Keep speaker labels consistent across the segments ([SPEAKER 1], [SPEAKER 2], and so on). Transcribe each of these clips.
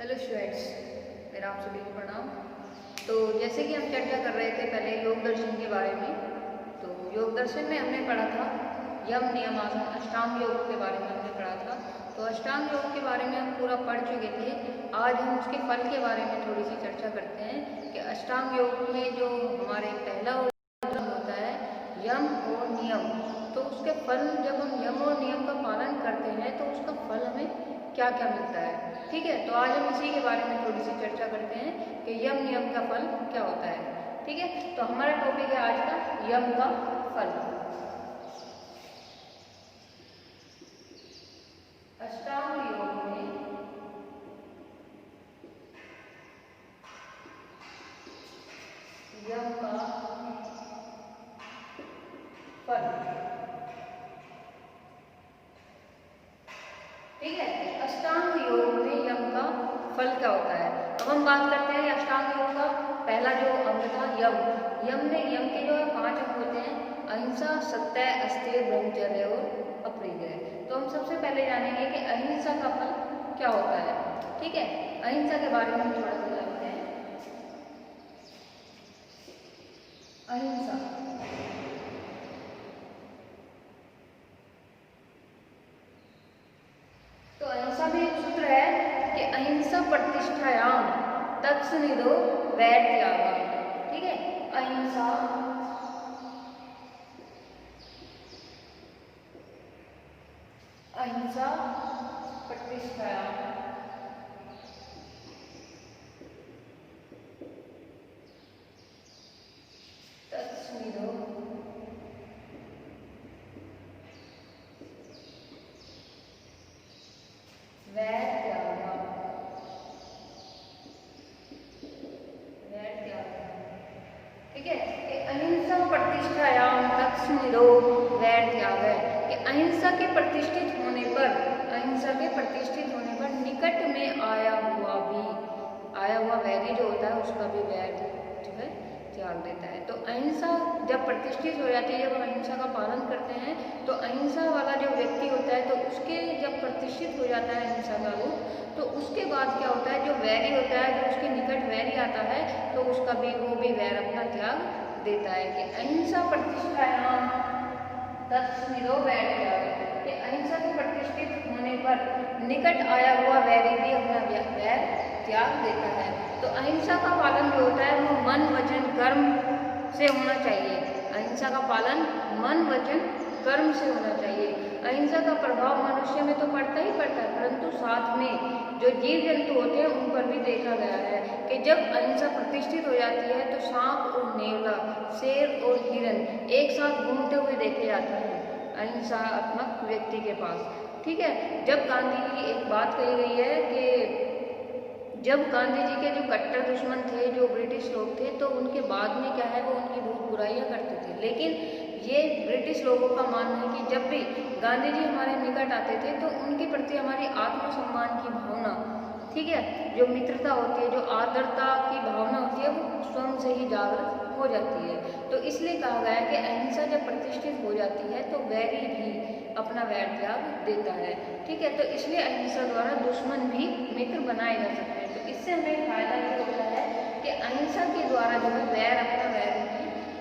[SPEAKER 1] Hello students, मेरा आप सभी को प्रणाम। तो जैसे कि हम चर्चा कर रहे थे पहले योग दर्शन के बारे में, तो योग दर्शन में हमने पढ़ा था यम नियम आसन अष्टांग योग के बारे में हमने पढ़ा था। तो अष्टांग योग के बारे में हम पूरा पढ़ चुके थे। आज हम उसके फल के बारे में थोड़ी सी चर्चा करते हैं कि अष्टांग योग में जो हमारे पहला होता है यम और नियम, तो उसके फल जब हम यम और नियम का पालन करते हैं तो उसका फल हमें क्या क्या मिलता है। ठीक है, तो आज हम इसी के बारे में थोड़ी सी चर्चा करते हैं कि यम नियम का फल क्या होता है। ठीक है, तो हमारा टॉपिक है आज का यम का फल। अष्टांग योग में यम का फल। ठीक है, अष्टांग योग में यम का फल क्या होता है। अब हम बात करते हैं अष्टांग योग का पहला जो अंग था यम। यम के जो है 5 अंग होते हैं: अहिंसा, सत्य, अस्तेय, ब्रह्मचर्य और अपरिग्रह। तो हम सबसे पहले जानेंगे कि अहिंसा का फल क्या होता है। ठीक है, अहिंसा के बारे में थोड़ा सा जानते हैं। अहिंसा तो अहिंसा में एक सूत्र है कि अहिंसा प्रतिष्ठायाम तत्सनिधो वैर त्यागा। ठीक है, अहिंसा प्रतिष्ठायाम तत्सनिधो वैर त्यागा। ठीक है, कि अहिंसा प्रतिष्ठायाम तत्सनिधो वैर त्याग है कि अहिंसा के प्रतिष्ठित होने पर निकट में आया हुआ वैरी जो होता है उसका भी वैर जो है त्याग देता है। तो अहिंसा जब प्रतिष्ठित हो जाती है, जब हम अहिंसा का पालन करते हैं तो अहिंसा वाला जो व्यक्ति होता है तो उसके जब प्रतिष्ठित हो जाता है अहिंसा का रूप, तो उसके बाद क्या होता है, जो वैरी होता है, जो उसके निकट वैरी आता है तो उसका भी वो भी वैर अपना त्याग देता है। कि अहिंसा प्रतिष्ठायाम तत्सनिधो वैर त्याग, कि अहिंसा के प्रतिष्ठित होने पर निकट आया हुआ वैरी भी अपना वैर त्याग देता है। तो अहिंसा का पालन जो होता है वो मन, वचन, कर्म से होना चाहिए। अहिंसा का पालन मन, वचन, कर्म से होना चाहिए। अहिंसा का प्रभाव मनुष्य में तो पड़ता ही पड़ता है, परंतु साथ में जो जीव जंतु होते हैं उन पर भी देखा गया है कि जब अहिंसा प्रतिष्ठित हो जाती है तो सांप और नेवला, शेर और हिरन एक साथ घूमते हुए देखे जाते हैं अहिंसात्मक व्यक्ति के पास। ठीक है, जब गांधी की एक बात कही गई है कि जब गांधी जी के जो कट्टर दुश्मन थे, जो ब्रिटिश लोग थे, तो उनके बाद में क्या है वो उनकी बहुत बुराइयां करते थे, लेकिन ये ब्रिटिश लोगों का मानना है कि जब भी गांधी जी हमारे निकट आते थे तो उनके प्रति हमारी आत्मसम्मान की भावना, ठीक है, जो मित्रता होती है, जो आदरता की भावना होती है, वो स्वयं से ही जागृत हो जाती है। तो इसलिए कहा गया है कि अहिंसा जब प्रतिष्ठित हो जाती है तो वैरी भी अपना वैर त्याग देता है। ठीक है, तो इसलिए अहिंसा द्वारा दुश्मन भी मित्र बनाए जा सकते हैं। तो इससे हमें फायदा ये होता है कि अहिंसा के द्वारा जो है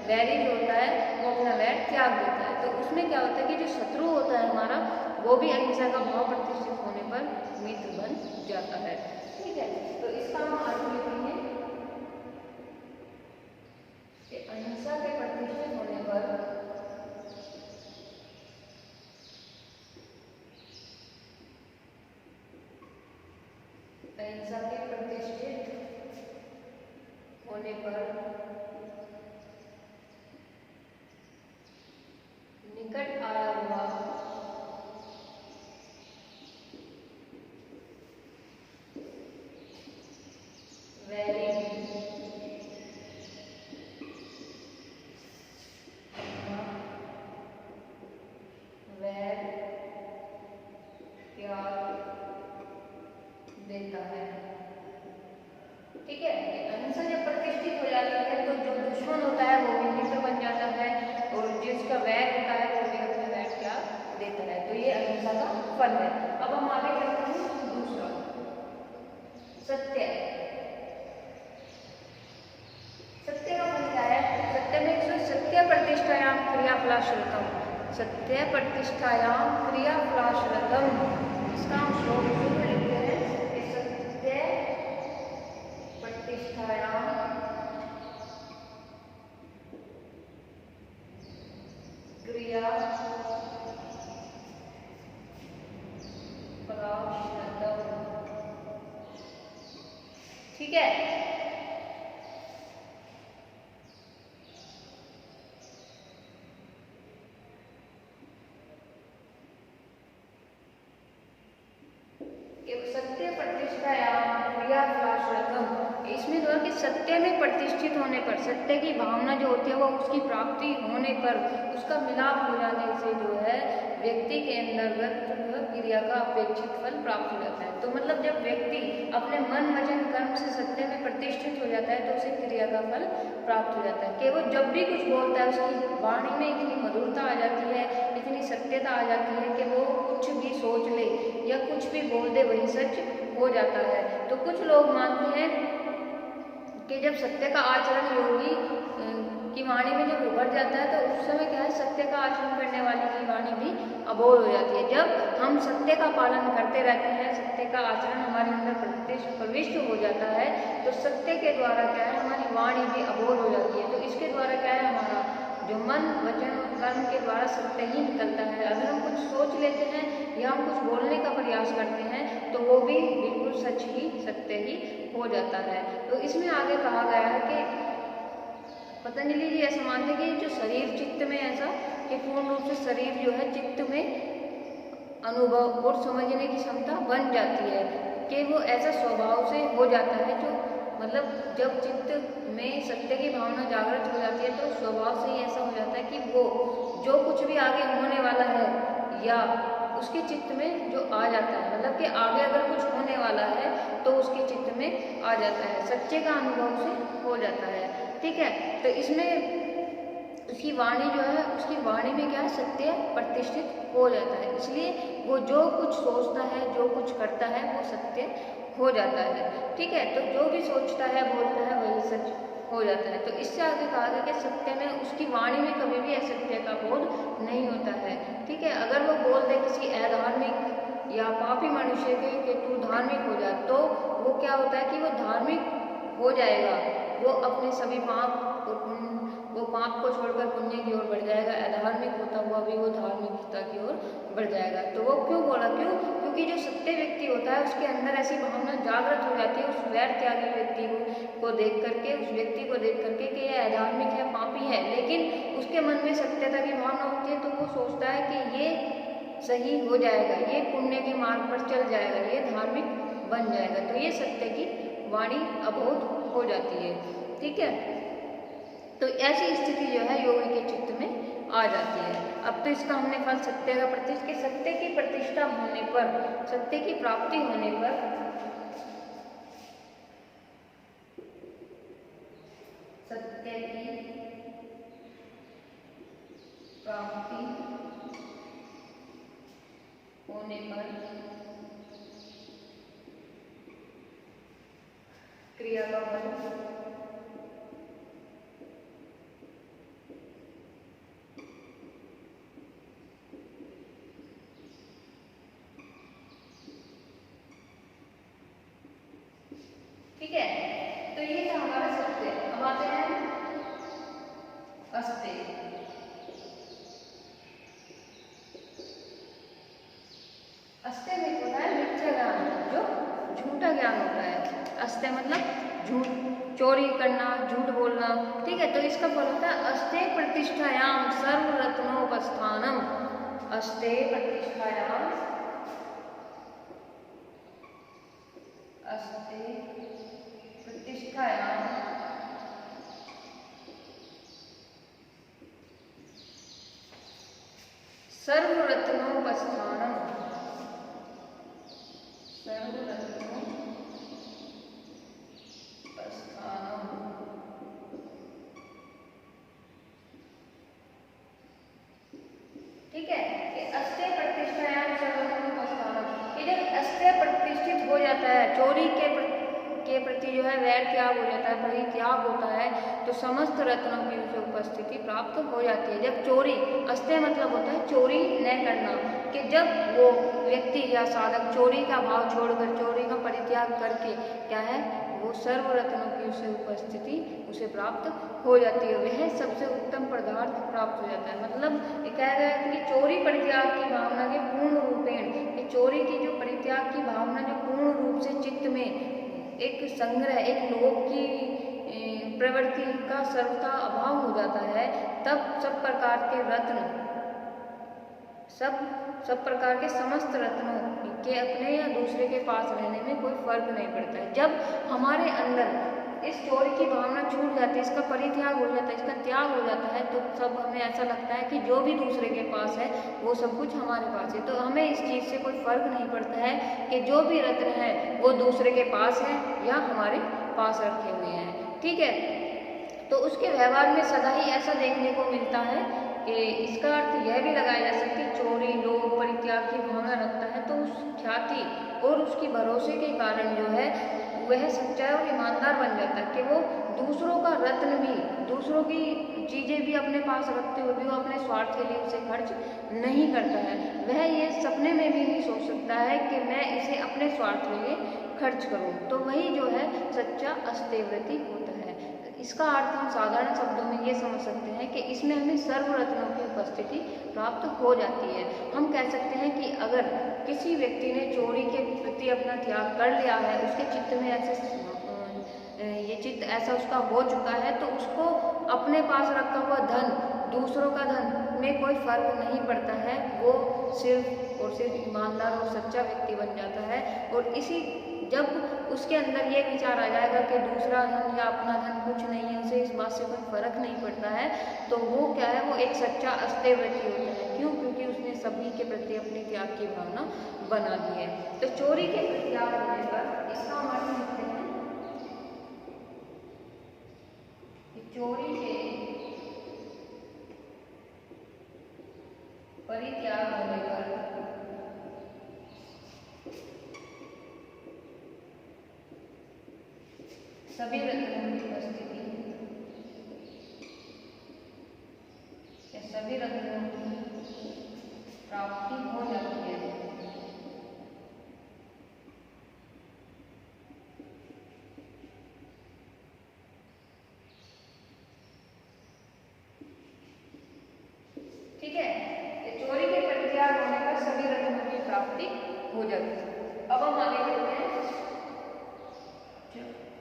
[SPEAKER 1] वैरी जो होता है वो अपना वैर त्याग देता है। तो उसमें क्या होता है कि जो शत्रु होता है हमारा, वो भी अहिंसा का भाव प्रतिष्ठित होने पर मित्र बन जाता है। ठीक है, तो इसका हम अर्थ लिखेंगे कि अहिंसा के प्रतिष्ठित होने पर निकट आया हुआ वैरी वैर त्याग देता है। ठीक है, अहिंसा जब प्रतिष्ठित हो जाती है तो जो दुश्मन होता है वो भी मित्र बन जाता है और जिसका वैर होता है वो भी अपना वैर त्याग देता है। तो ये अहिंसा का फल है। अब हम आगे चलते हैं दूसरा सत्य, सत्य का फल क्या है? सत्य में सत्य प्रतिष्ठायाम क्रियाफलाश्रतम, सत्य प्रतिष्ठायाम क्रियाफलाश्रतम, इसका हम श्लोक लिखते हैं कि सत्य प्रतिष्ठायाम क्रिया फलाश्रतम। ठीक है, सत्य प्रतिष्ठायाम क्रियाफलाश्रतम, इसमें जो है कि सत्य में प्रतिष्ठित होने पर, सत्य की भावना जो होती है वो उसकी प्राप्ति होने पर, उसका मिलाप हो जाने से जो है व्यक्ति के अंतर्गत क्रिया का अपेक्षित फल प्राप्त हो जाता है। तो मतलब जब व्यक्ति अपने मन वचन कर्म से सत्य में प्रतिष्ठित हो जाता है तो उसे क्रिया का फल प्राप्त हो जाता है। कि वो जब भी कुछ बोलता है उसकी वाणी में इतनी मधुरता आ जाती है, इतनी सत्यता आ जाती है कि वो कुछ भी सोच ले या कुछ भी बोल दे वही सच हो जाता है। तो कुछ लोग मानते हैं कि जब सत्य का आचरण योगी की वाणी में जब उभर जाता है तो उस समय क्या है, सत्य का आचरण करने वाले की वाणी भी अबोध हो जाती है। जब हम सत्य का पालन करते रहते हैं, सत्य का आचरण हमारे अंदर प्रविष्ट हो जाता है तो सत्य के द्वारा क्या है, हमारी वाणी भी अबोध हो जाती है। तो इसके द्वारा क्या है, हमारा जो मन वचन और कर्म के द्वारा सत्य ही निकलता है। अगर हम कुछ सोच लेते हैं या हम कुछ बोलने का प्रयास करते हैं तो वो भी बिल्कुल सच ही सत्य ही हो जाता है। तो इसमें आगे कहा गया है कि पतंजलि जी ऐसा मानते हैं कि जो शरीर चित्त में ऐसा कि पूर्ण रूप से शरीर जो है चित्त में अनुभव और समझने की क्षमता बन जाती है, कि वो ऐसा स्वभाव से हो जाता है जो मतलब जब चित्त में सत्य की भावना जागृत हो जाती है तो स्वभाव से ही ऐसा हो जाता है कि वो जो कुछ भी आगे होने वाला है या उसके चित्त में जो आ जाता है, मतलब कि आगे अगर कुछ होने वाला है तो उसके चित्त में आ जाता है, सच्चे का अनुभव से हो जाता है। ठीक है, तो इसमें उसकी वाणी जो है, उसकी वाणी में क्या है, सत्य प्रतिष्ठित हो जाता है। इसलिए वो जो कुछ सोचता है, जो कुछ करता है वो सत्य हो जाता है। ठीक है, तो जो भी सोचता है बोलता है वही सच हो जाता है। तो इससे आगे कहा गया कि सत्य में उसकी वाणी में कभी भी असत्य का बोध नहीं होता है। ठीक है, अगर वो बोल दे किसी अधार्मिक या पापी मनुष्य के कि तू धार्मिक हो जा, तो वो क्या होता है कि वो धार्मिक हो जाएगा, वो अपने सभी पाप को छोड़कर पुण्य की ओर बढ़ जाएगा, अधार्मिक होता हुआ भी वो धार्मिकता की ओर बढ़ जाएगा। तो वो क्यों बोला, क्योंकि जो सत्य व्यक्ति होता है उसके अंदर ऐसी भावना जागृत हो जाती है उस वैर त्यागी व्यक्ति को देख करके, उस व्यक्ति को देख करके कि यह अधार्मिक है, पापी है, लेकिन उसके मन में सत्यता की भावना होती है तो वो सोचता है कि ये सही हो जाएगा, ये पुण्य के मार्ग पर चल जाएगा, ये धार्मिक बन जाएगा। तो ये सत्य की वाणी अबोध हो जाती है। ठीक है, तो ऐसी स्थिति जो है योगी के चित्त में आ जाती है। अब तो इसका हमने फल सत्य का प्रतिष्ठा, सत्य की प्रतिष्ठा होने पर, सत्य की प्राप्ति होने पर सत्य की प्राप्ति होने पर क्रिया का फल ठीक है। तो ये था हमारा सत्य। अब आते हैं अस्ते। अस्ते में होता है मिथ्या ज्ञान, जो झूठा ज्ञान होता है। अस्ते मतलब झूठ, चोरी करना, झूठ बोलना। ठीक है, तो इसका फल होता है अस्ते प्रतिष्ठायाम सर्वरत्नोपस्थानम। अस्ते प्रतिष्ठायाम, अस्ते प्रतिष्ठायाम सर्वरत्नोपस्थानम, सर्वरत्नोपस्थानम। ठीक है, कि अस्ते प्रतिष्ठायाम सर्वरत्नोपस्थानम, कि जब अस्ते प्रतिष्ठित हो जाता है, चोरी के के प्रति जो है वैर त्याग हो जाता है, परित्याग होता है, तो समस्त रत्नों की उसे उपस्थिति प्राप्त हो जाती है। जब चोरी, अस्ते मतलब होता है चोरी न करना, कि जब वो व्यक्ति या साधक चोरी का भाव छोड़कर, चोरी का परित्याग करके क्या है, वो सर्व रत्नों की उसे उपस्थिति उसे प्राप्त हो जाती है, वह सबसे उत्तम पदार्थ प्राप्त हो जाता है। मतलब ये कहा गया है कि चोरी परित्याग की भावना के पूर्ण रूपेण, कि चोरी की जो परित्याग की भावना जो पूर्ण रूप से चित्त में एक संग्रह, एक लोभ की प्रवृत्ति का सर्वथा अभाव हो जाता है, तब सब प्रकार के रत्न, सब प्रकार के समस्त रत्नों के अपने या दूसरे के पास रहने में कोई फर्क नहीं पड़ता है। जब हमारे अंदर इस चोरी की भावना छूट जाती है, इसका परित्याग हो जाता है, इसका त्याग हो जाता है, तो सब हमें ऐसा लगता है कि जो भी दूसरे के पास है वो सब कुछ हमारे पास है। तो हमें इस चीज़ से कोई फर्क नहीं पड़ता है कि जो भी रत्न है वो दूसरे के पास है या हमारे पास रखे हुए हैं, ठीक है। तो उसके व्यवहार में सदा ही ऐसा देखने को मिलता है कि इसका अर्थ यह भी लगाया जा सकता है कि चोरी, लोभ, परित्याग की भावना रखता है तो उस ख्याति और उसकी भरोसे के कारण जो है वह सच्चा और ईमानदार बन जाता है, कि वो दूसरों का रत्न भी, दूसरों की चीज़ें भी अपने पास रखते हुए भी वो अपने स्वार्थ के लिए उसे खर्च नहीं करता है। वह ये सपने में भी नहीं सोच सकता है कि मैं इसे अपने स्वार्थ के लिए खर्च करूं, तो वही जो है सच्चा अस्तेव्रती होता है। इसका अर्थ हम साधारण शब्दों में ये समझ सकते हैं कि इसमें हमें सर्व रत्नों की उपस्थिति प्राप्त हो जाती है। हम कह सकते हैं कि अगर किसी व्यक्ति ने चोरी के प्रति अपना त्याग कर लिया है, उसके चित्त में ऐसे ये चित्त ऐसा उसका हो चुका है, तो उसको अपने पास रखा हुआ धन, दूसरों का धन में कोई फर्क नहीं पड़ता है, वो सिर्फ और सिर्फ ईमानदार और सच्चा व्यक्ति बन जाता है। और इसी जब उसके अंदर ये विचार आ जाएगा कि दूसरा धन या अपना धन कुछ नहीं है, उसे इस बात से कोई फर्क नहीं पड़ता है, तो वो क्या है, वो एक सच्चा अस्तेव्रती होता है। क्यों? क्योंकि उसने सभी के प्रति अपने त्याग की भावना बना दी है। तो चोरी के त्याग होने पर इसका मतलब लिखते हैं कि चोरी के परित्याग होने पर सभी रत्नों की उपस्थिति या सभी रत्नों की प्राप्ति हो जाती है। ठीक है, तो चोरी के परित्याग होने पर सभी रत्नों की प्राप्ति हो जाती है। अब हम आगे चलते हैं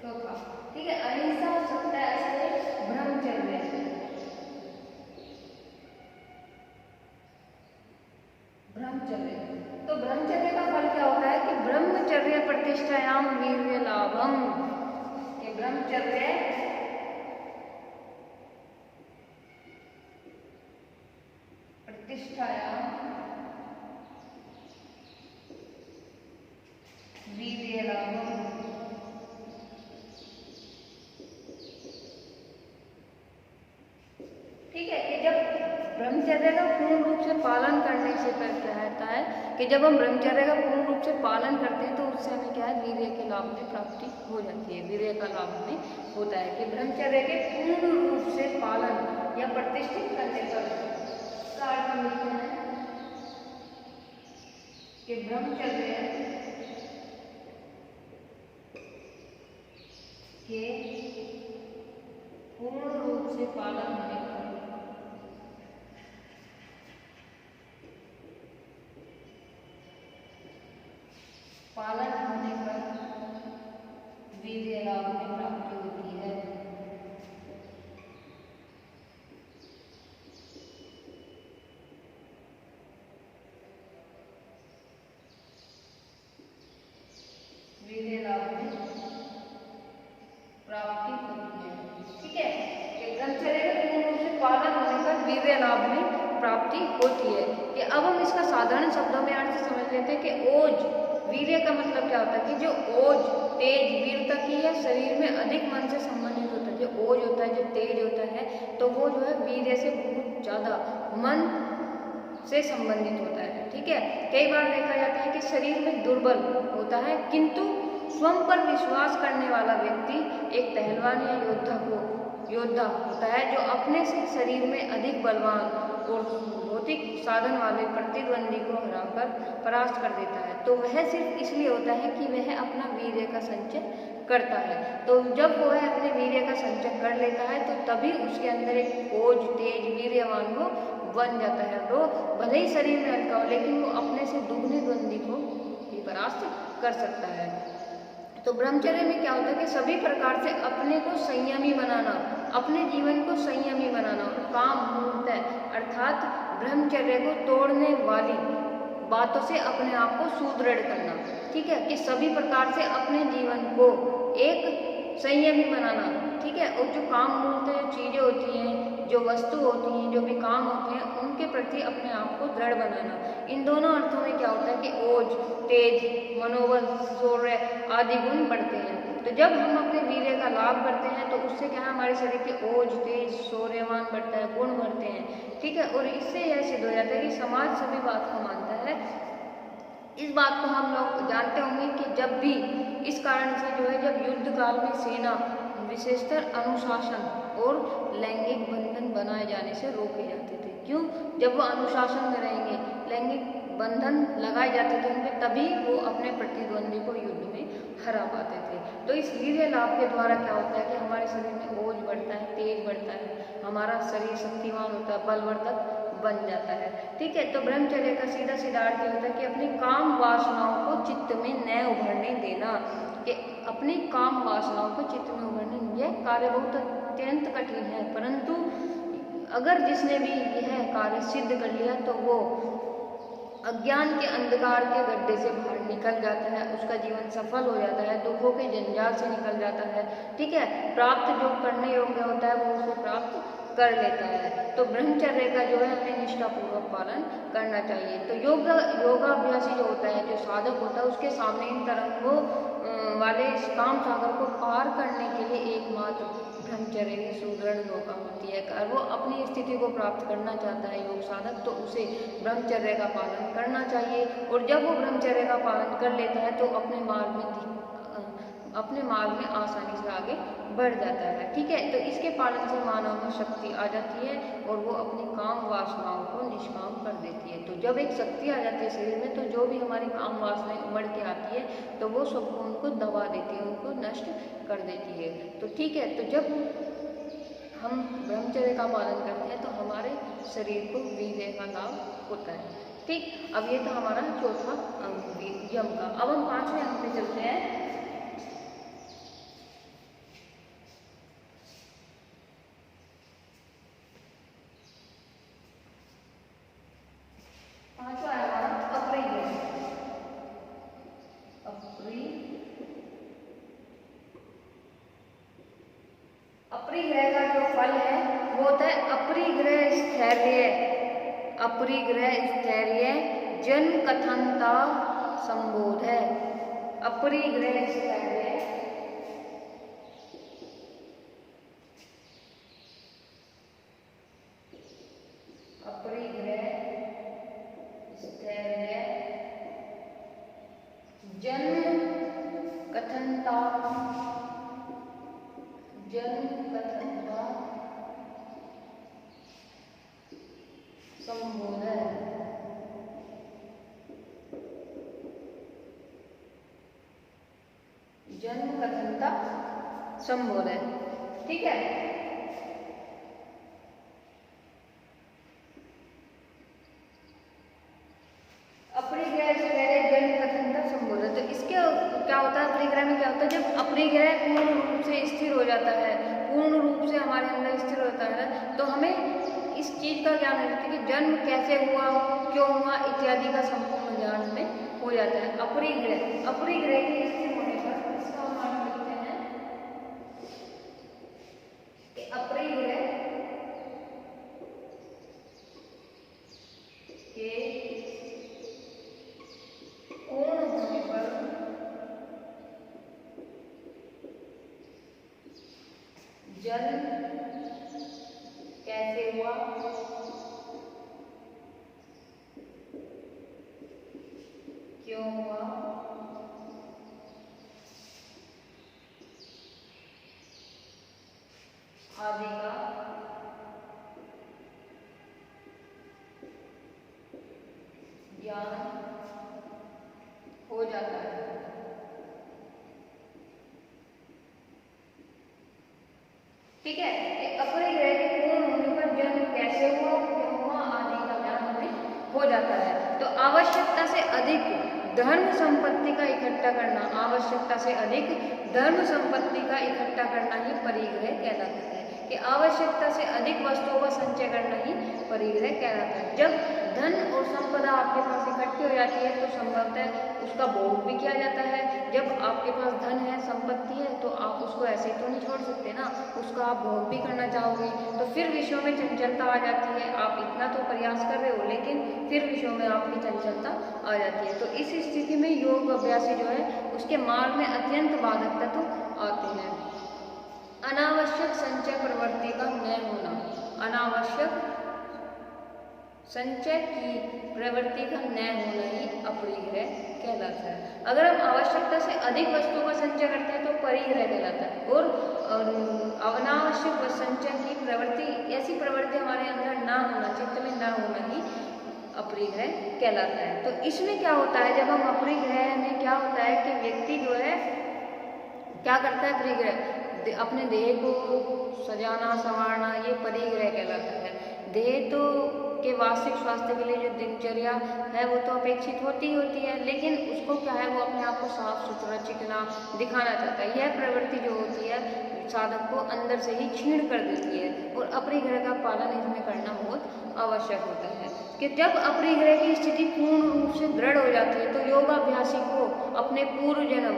[SPEAKER 1] चौथा, ठीक है, अहिंसा, सत्य, असत्य, ब्रह्मचर्य। ब्रह्मचर्य, तो ब्रह्मचर्य का फल क्या होता है कि ब्रह्मचर्य प्रतिष्ठायाम वीर्य लाभम, कि ब्रह्मचर्य प्रतिष्ठायाम वीर्य लाभम, ठीक है, कि जब ब्रह्मचर्य का पूर्ण रूप से पालन करने से क्या रहता है कि जब हम ब्रह्मचर्य का पूर्ण रूप से पालन करते हैं तो उससे हमें क्या है, वीर्य के लाभ में प्राप्ति हो जाती है। वीर्य का लाभ हमें होता है कि ब्रह्मचर्य के पूर्ण रूप से पालन या प्रतिष्ठित करने पर कार्य हम लिखते हैं कि ब्रह्मचर्य के पूर्ण रूप से पालन होने पर वीर्य लाभ में प्राप्ति होती है। वीर्य लाभ में प्राप्ति होती है, ठीक है, कि ब्रह्मचर्य का पूर्ण रूप से पालन होने पर वीर्य लाभ में प्राप्ति होती है। कि अब हम इसका साधारण शब्दों में अर्थ समझ लेते हैं कि ओज, वीर्य का मतलब क्या होता है कि जो ओज, तेज, वीरता की है, शरीर में अधिक मन से संबंधित होता है। जो ओज होता है, जो तेज होता है, तो वो जो है वीर्य से बहुत ज्यादा मन से संबंधित होता है, ठीक है। कई बार देखा जाता है कि शरीर में दुर्बल होता है किंतु स्वयं पर विश्वास करने वाला व्यक्ति एक पहलवान या योद्धा होता है जो अपने से शरीर में अधिक बलवान और भौतिक साधन वाले प्रतिद्वंदी को हराकर परास्त कर देता है। तो वह सिर्फ इसलिए होता है कि वह अपना वीर्य का संचय करता है। तो जब वह अपने वीर्य का संचय कर लेता है तो तभी उसके अंदर एक ओज, तेज, वीर्यवान वो बन जाता है। वो भले ही शरीर में हल्का हो लेकिन वो अपने से दुगने द्वंदी को भी परास्त कर सकता है। तो ब्रह्मचर्य में क्या होता है कि सभी प्रकार से अपने को संयमी बनाना, अपने जीवन को संयमी बनाना और काम मूर्त अर्थात ब्रह्मचर्य को तोड़ने वाली बातों से अपने आप को सुदृढ़ करना। ठीक है, कि सभी प्रकार से अपने जीवन को एक संयमी बनाना। ठीक है, और जो काम मूर्त चीजें होती हैं, जो वस्तु होती हैं, जो भी काम होते हैं, उनके प्रति अपने आप को दृढ़ बनाना। इन दोनों अर्थों में क्या होता है कि ओज, तेज, मनोबल, शौर्य आदि गुण बढ़ते हैं। तो जब हम अपने वीर्य का लाभ करते हैं तो उससे क्या है, हमारे शरीर के ओज, तेज, शौर्यवान बढ़ता है, गुण बढ़ते हैं। ठीक है, और इससे यह सिद्ध हो जाता है कि समाज सभी बात को मानता है। इस बात को हम लोग जानते होंगे कि जब भी इस कारण से जो है, जब युद्ध काल में सेना विशेषतर अनुशासन और लैंगिक बंधन बनाए जाने से रोके जाते थे। क्यों? जब वो अनुशासन में रहेंगे, लैंगिक बंधन लगाए जाते थे उनके, तभी वो अपने प्रतिद्वंदी को युद्ध में हरा पाते थे। तो इस वीर्य लाभ के द्वारा क्या होता है कि हमारे शरीर में ओज बढ़ता है, तेज बढ़ता है, हमारा शरीर शक्तिवान होता है, बलवर्धक बन जाता है। ठीक है, तो ब्रह्मचर्य का सीधा सीधा अर्थ होता है कि अपनी काम वासनाओं को चित्त में न उभरने देना। कि अपनी काम वासनाओं को चित्त में उभरने, यह कार्य बहुत अत्यंत कठिन है, परंतु अगर जिसने भी यह कार्य सिद्ध कर लिया तो वो अज्ञान के अंधकार के गड्ढे से बाहर निकल जाता है, उसका जीवन सफल हो जाता है, दुखों के जंजाल से निकल जाता है। ठीक है, प्राप्त जो करने योग्य होता है वो उसे प्राप्त कर लेता है। तो ब्रह्मचर्य का जो है हमें निष्ठापूर्वक पालन करना चाहिए। तो योगाभ्यासी जो होता है, जो साधक होता है, उसके सामने इन तरंगों वाले इस काम सागर को पार करने के लिए एकमात्र ब्रह्मचर्य की सुदृढ़ नौका होती है। अगर वो अपनी स्थिति को प्राप्त करना चाहता है योग साधक, तो उसे ब्रह्मचर्य का पालन करना चाहिए। और जब वो ब्रह्मचर्य का पालन कर लेता है तो अपने मार्ग में आसानी से आगे बढ़ जाता है। ठीक है, तो इसके पालन से मानव में शक्ति आ जाती है और वो अपनी काम वासनाओं को निष्काम कर देती है। तो जब एक शक्ति आ जाती है शरीर में, तो जो भी हमारी काम वासनाएं उमड़ के आती है तो वो सबको उनको दबा देती है, उनको नष्ट कर देती है। तो ठीक है, तो जब हम ब्रह्मचर्य का पालन करते हैं तो हमारे शरीर को वीर्य का लाभ होता है। ठीक, अब ये था हमारा चौथा अंग यम का। अब हम पांचवें अंग पे चलते हैं। पांचवा है हमारा अपरिग्रह। अपरिग्रह का जो फल है वो होता है अपरिग्रह स्थैर्य जन कथनता संबोध है। अपरिग्रह स्थैर्य जन कथनता संबोध है। जन कथनता संबोध है। ठीक है, अपरिग्रह से पहले जन कथनता संबोध है। तो इसके क्या होता है, अपरिग्रह में क्या होता है, जब अपरिग्रह पूर्ण रूप से स्थिर हो जाता है, पूर्ण रूप से हमारे अंदर स्थिर होता है, तो हमें इस चीज का ज्ञान हो जाता है कि जन्म कैसे हुआ, क्यों हुआ इत्यादि का संपूर्ण ज्ञान हमें हो जाता है। अपरिग्रह के स्थिर होने पर इसका हम लिखते हैं कि अपरिग्रह के पूर्ण होने पर जन्म कैसे हुआ, क्यों हुआ हो जाता है। ठीक है, अपरिग्रह के पूर्ण होने पर जन्म कैसे हुआ, क्यों हुआ आदि का ज्ञान हमें हो जाता है। तो आवश्यकता से अधिक धर्म संपत्ति का इकट्ठा करना, आवश्यकता से अधिक धर्म संपत्ति का इकट्ठा करना ही परिग्रह कहलाता है। कि आवश्यकता से अधिक वस्तुओं का संचय करना ही परिग्रह कहलाता है। जब धन और संपदा आपके पास इकट्ठी हो जाती है तो संभवतः उसका भोग भी किया जाता है। जब आपके पास धन है, संपत्ति है, तो आप उसको ऐसे तो नहीं छोड़ सकते ना, उसका आप भोग भी करना चाहोगे। तो फिर विषयों में चंचलता आ जाती है। आप इतना तो प्रयास कर रहे हो लेकिन फिर विषयों में आपकी चंचलता आ जाती है। तो इस स्थिति में योग अभ्यासी जो है उसके मार्ग में अत्यंत बाधक तत्व आते हैं। अनावश्यक संचय प्रवृत्ति का न होना, अनावश्यक संचय की प्रवृत्ति का न होना ही अपरिग्रह कहलाता है। अगर हम आवश्यकता से अधिक वस्तुओं का संचय करते हैं तो परिग्रह कहलाता है। और अनावश्यक संचय की प्रवृत्ति, ऐसी प्रवृत्ति हमारे अंदर ना होना, चित्त में ना होना ही अपरिग्रह कहलाता है। तो इसमें क्या होता है, जब हम अपरिग्रह में क्या होता है कि व्यक्ति जो है क्या करता है, परिग्रह अपने देह को सजाना संवारना, ये परिग्रह कहलाता है। देह तो के वास्तविक स्वास्थ्य के लिए जो दिनचर्या है वो तो अपेक्षित होती है, लेकिन उसको क्या है, वो अपने आप को साफ सुथरा चिकना दिखाना चाहता है। यह प्रवृत्ति जो होती है साधक को अंदर से ही छीण कर देती है और अपरिग्रह का पालन इसमें करना बहुत आवश्यक होता है। कि जब अपरिग्रह की स्थिति पूर्ण रूप से दृढ़ हो जाती है तो योगाभ्यासी को अपने पूर्व जन्म,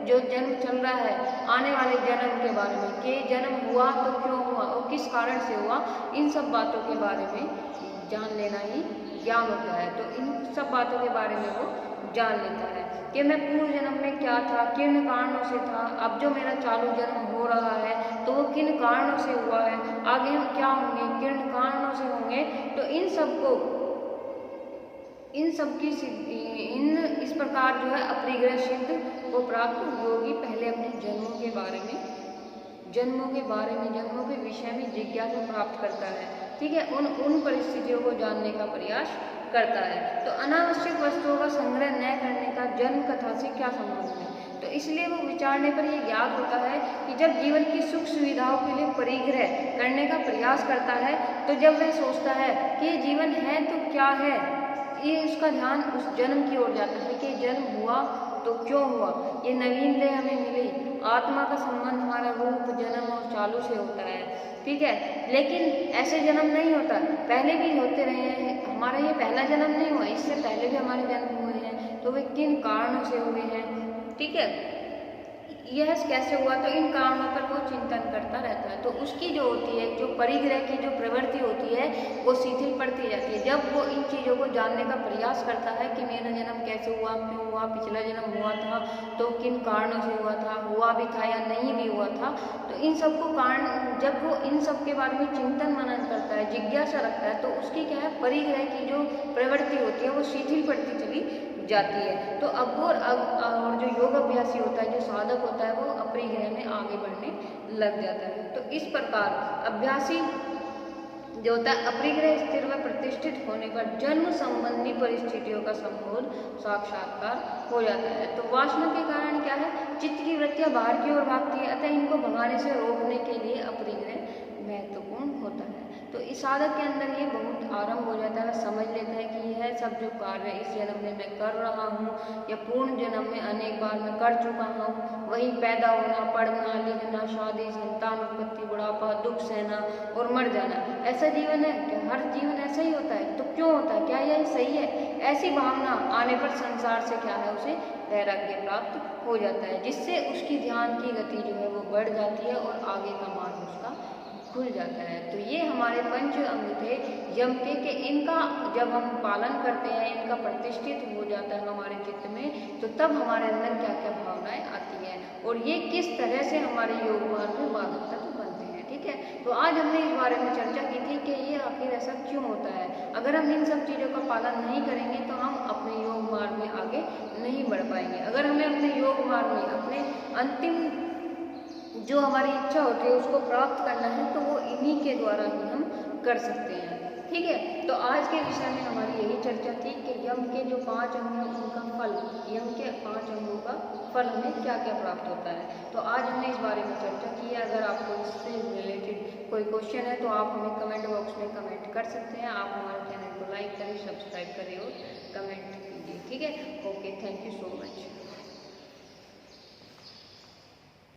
[SPEAKER 1] जो जन्म चल रहा है, आने वाले जन्म के बारे में, कि जन्म हुआ तो क्यों हुआ और किस कारण से हुआ, इन सब बातों के बारे में जान लेना ही ज्ञान होता है। तो इन सब बातों के बारे में वो जान लेता है कि मैं पूर्व जन्म में क्या था, किन कारणों से था, अब जो मेरा चालू जन्म हो रहा है तो वो किन कारणों से हुआ है, आगे हम क्या होंगे, किन कारणों से होंगे। तो इन सबको, इन सब की इस प्रकार जो है अपरिग्रह सिद्ध को प्राप्त योगी पहले अपने जन्मों के बारे में, जन्मों के विषय में जिज्ञासा प्राप्त करता है। ठीक है, उन परिस्थितियों को जानने का प्रयास करता है। तो अनावश्यक वस्तुओं का संग्रह न करने का जन्म कथा से क्या संबंध है, तो इसलिए वो विचारने पर यह ज्ञात होता है कि जब जीवन की सुख सुविधाओं के लिए परिग्रह करने का प्रयास करता है, तो जब वह सोचता है कि ये जीवन है तो क्या है, ये उसका ध्यान उस जन्म की ओर जाता है कि जन्म हुआ तो क्यों हुआ, ये नवीन देह हमें मिली, आत्मा का संबंध हमारा रूप जन्म और चालू से होता है। ठीक है, लेकिन ऐसे जन्म नहीं होता, पहले भी होते रहे हैं, हमारा ये पहला जन्म नहीं हुआ, इससे पहले भी हमारे जन्म हुए हैं, तो वे किन कारणों से हुए हैं। ठीक है, यह कैसे हुआ, तो इन कारणों पर वो चिंतन करता रहता है। तो उसकी जो होती है, जो परिग्रह की जो प्रवृत्ति होती है वो शिथिल पड़ती जाती है जब वो इन चीज़ों को जानने का प्रयास करता है कि मेरा जन्म कैसे हुआ, क्यों हुआ, पिछला जन्म हुआ था तो किन कारणों से हुआ भी था या नहीं भी हुआ था। तो इन सबको कारण, जब वो इन सब के बारे में चिंतन मनन करता है, जिज्ञासा रखता है, तो उसकी क्या है, परिग्रह की जो प्रवृत्ति होती है वो शिथिल पड़ती चली जाती है। तो अब और जो योग अभ्यासी होता है, जो साधक होता है, वो अपरिग्रह में आगे बढ़ने लग जाता है। तो इस प्रकार अभ्यासी जो होता है अपरिग्रह स्थिर व प्रतिष्ठित होने पर जन्म संबंधी परिस्थितियों का संबोध साक्षात्कार हो जाता है। तो वासना के कारण क्या है, चित्त की वृत्तियां बाहर की ओर भागती है, अतः इनको भगाने से रोकने के लिए अपरिग्रह महत्वपूर्ण होता है। तो इस साधक के अंदर ये बहुत आरंभ हो जाता है, वह समझ लेता है कि यह सब जो कार्य इस जन्म में मैं कर रहा हूँ या पूर्ण जन्म में अनेक बार मैं कर चुका हूँ, वही पैदा होना, पढ़ना लिखना, शादी, संतान उत्पत्ति, बुढ़ापा, दुख सहना और मर जाना, ऐसा जीवन है क्या, हर जीवन ऐसा ही होता है, तो क्यों होता है, क्या यह सही है, ऐसी भावना आने पर संसार से क्या है, उसे वैराग्य प्राप्त हो जाता है, जिससे उसकी ध्यान की गति जो है वो बढ़ जाती है और आगे का मार्ग उसका खुल जाता है। तो ये हमारे पंच अंग थे यम के इनका जब हम पालन करते हैं, इनका प्रतिष्ठित हो जाता है हमारे चित्त में, तो तब हमारे अंदर क्या क्या भावनाएं आती हैं और ये किस तरह से हमारे योग मार्ग में बाधक तत्व बनते हैं। ठीक है, तो आज हमने इस बारे में चर्चा की थी कि ये आखिर ऐसा क्यों होता है। अगर हम इन सब चीज़ों का पालन नहीं करेंगे तो हम अपने योग मार्ग में आगे नहीं बढ़ पाएंगे। अगर हमें अपने योग मार्ग में अपने अंतिम जो हमारी इच्छा होती है उसको प्राप्त करना है तो वो इन्हीं के द्वारा ही हम कर सकते हैं। ठीक है। तो आज के विषय में हमारी यही चर्चा थी कि यम के जो 5 अंग हैं उनका फल, यम के 5 अंगों का फल हमें क्या क्या प्राप्त होता है। तो आज हमने इस बारे में चर्चा की है। अगर आपको इससे रिलेटेड कोई क्वेश्चन है तो आप हमें कमेंट बॉक्स में कमेंट कर सकते हैं। आप हमारे चैनल को लाइक करें, सब्सक्राइब करें और कमेंट कीजिए। ठीक है, okay, thank you so much.